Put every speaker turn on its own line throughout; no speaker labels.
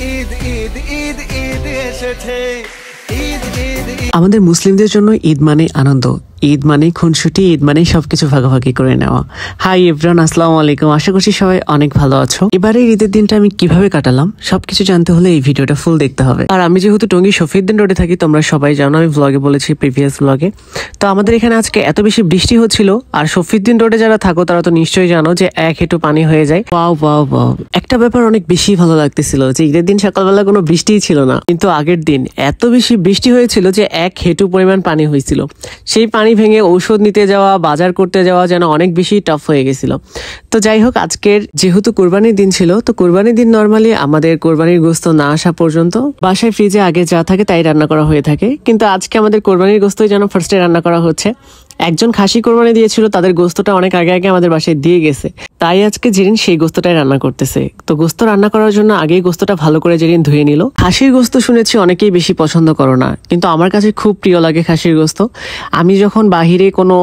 ঈদ ঈদ ঈদ ঈদ এসেছে, ঈদ ঈদ ঈদ।
আমাদের মুসলিমদের জন্য ঈদ মানে আনন্দ, ঈদ মানে খুনসুটি, ঈদ মানে সবকিছু ভাগাভাগি করে নেওয়া। হাই এভরিওয়ান, আসসালামু আলাইকুম। আশা করছি সবাই অনেক ভালো আছো। এবারে ঈদের দিনটা আমি কিভাবে কাটালাম সবকিছু জানতে হলে এই ভিডিওটা ফুল দেখতে হবে। আর আমি যেহেতু টঙ্গী শফিউদ্দিন রোডে থাকি, তোমরা সবাই জানো, আমি ব্লগে বলেছি, প্রিভিয়াস ব্লগে। তো আমাদের এখানে আজকে এত বেশি বৃষ্টি হচ্ছিল, আর শফিউদ্দিন রোডে যারা থাকো তারা তো নিশ্চয়ই জানো যে এক হেঁটু পানি হয়ে যায়। ওয়াও ওয়াও ওয়াও, একটা ব্যাপার অনেক বেশি ভালো লাগতেছিল যে ঈদের দিন সকালবেলা কোনো বৃষ্টিই ছিল না, কিন্তু আগের দিন এত বেশি বৃষ্টি হয়েছিল যে এক হেঁটু পরিমাণ পানি হয়েছিল। সেই পানি ভেঙে ঔষধ নিতে যাওয়া, বাজার করতে যাওয়া যেন অনেক বেশি টাফ হয়ে গেছিল। তো যাই হোক, আজকের যেহেতু কোরবানির দিন ছিল, তো কোরবানির দিন নর্মালি আমাদের কোরবানির গোস্ত না আসা পর্যন্ত বাসায় ফ্রিজে আগে যা থাকে তাই রান্না করা হয়ে থাকে, কিন্তু আজকে আমাদের কোরবানির গোস্তই যেন ফার্স্টে রান্না করা হচ্ছে। একজন খাসি কোরবানি দিয়েছিল, তাদের গোস্তটা অনেক আগে আগে আমাদের বাসায় দিয়ে গেছে, তাই আজকে জেরিন সেই গোস্তটাই রান্না করতেছে। তো গোস্ত রান্না করার জন্য আগেই গোস্তটা ভালো করে জেরিন ধুয়ে নিল। খাসির গোস্ত শুনেছি অনেকেই বেশি পছন্দ করো না, কিন্তু আমার কাছে খুব প্রিয় লাগে খাসির গোস্ত। আমি যখন বাহিরে কোনো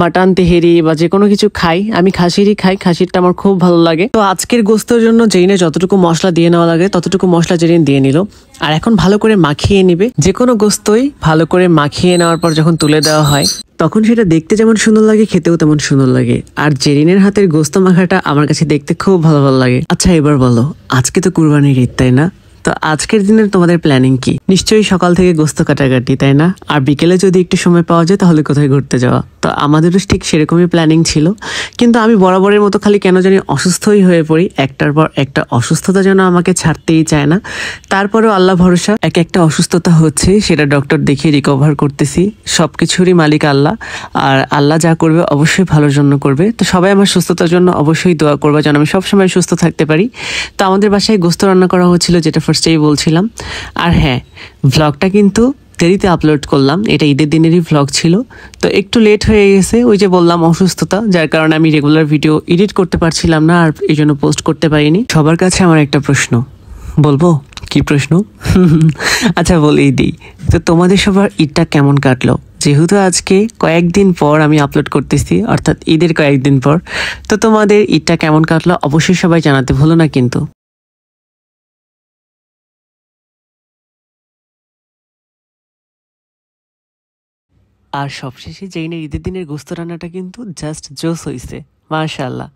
মাটন তেহেরি বা যে কোনো কিছু খাই, আমি খাসিরই খাই, খাসিরটা আমার খুব ভালো লাগে। তো আজকের গোস্তের জন্য জেরিনে যতটুকু মশলা দিয়ে নেওয়া লাগে ততটুকু মশলা জেরিন দিয়ে নিল, আর এখন ভালো করে মাখিয়ে নিবে। যে কোনো গোস্তই ভালো করে মাখিয়ে নেওয়ার পর যখন তুলে দেওয়া হয় তখন সেটা দেখতে যেমন সুন্দর লাগে, খেতেও তেমন সুন্দর লাগে। আর জেরিনের হাতের গোস্ত মাখাটা আমার কাছে দেখতে খুব ভালো ভালো লাগে। আচ্ছা এবার বলো, আজকে তো কুরবানির ঈদ, তাই না? তো আজকের দিনের তোমাদের প্ল্যানিং কি? নিশ্চয়ই সকাল থেকে গোস্ত কাটাকাটি, তাই না? আর বিকেলে যদি একটু সময় পাওয়া যায় তাহলে কোথায় ঘুরতে যাওয়া। তো আমাদেরও ঠিক সেরকমই প্ল্যানিং ছিল, কিন্তু আমি বরাবরের মতো খালি কেন জানি অসুস্থই হয়ে পড়ি। একটার পর একটা অসুস্থতা যেন আমাকে ছাড়তেই চায় না। তারপরেও আল্লাহ ভরসা, এক একটা অসুস্থতা হচ্ছে, সেটা ডক্টর দেখিয়ে রিকভার করতেছি। সবকিছুরই মালিক আল্লাহ, আর আল্লাহ যা করবে অবশ্যই ভালোর জন্য করবে। তো সবাই আমার সুস্থতার জন্য অবশ্যই দোয়া করবে যেন আমি সবসময় সুস্থ থাকতে পারি। তো আমাদের বাসায় গোস্ত রান্না করা হচ্ছিল, যেটা ফার্স্টেই বলছিলাম। আর হ্যাঁ, ভ্লগটা কিন্তু দেরিতে আপলোড করলাম, এটা ঈদের দিনেরই ভ্লগ ছিল, তো একটু লেট হয়ে গেছে। ওই যে বললাম অসুস্থতা, যার কারণে আমি রেগুলার ভিডিও এডিট করতে পারছিলাম না, আর এই জন্য পোস্ট করতে পারিনি। সবার কাছে আমার একটা প্রশ্ন, বলবো কি প্রশ্ন? আচ্ছা বলেই দিই, তো তোমাদের সবার ঈদটা কেমন কাটলো? যেহেতু আজকে কয়েকদিন পর আমি আপলোড করতেছি, অর্থাৎ ঈদের কয়েকদিন পর, তো তোমাদের ঈদটা কেমন কাটলো অবশ্যই সবাই জানাতে ভুলো না কিন্তু। আর সবশেষে জেইনের ঈদের দিনের গোস্ত রান্নাটা কিন্তু জাস্ট জোস হইছে, মাশাআল্লাহ।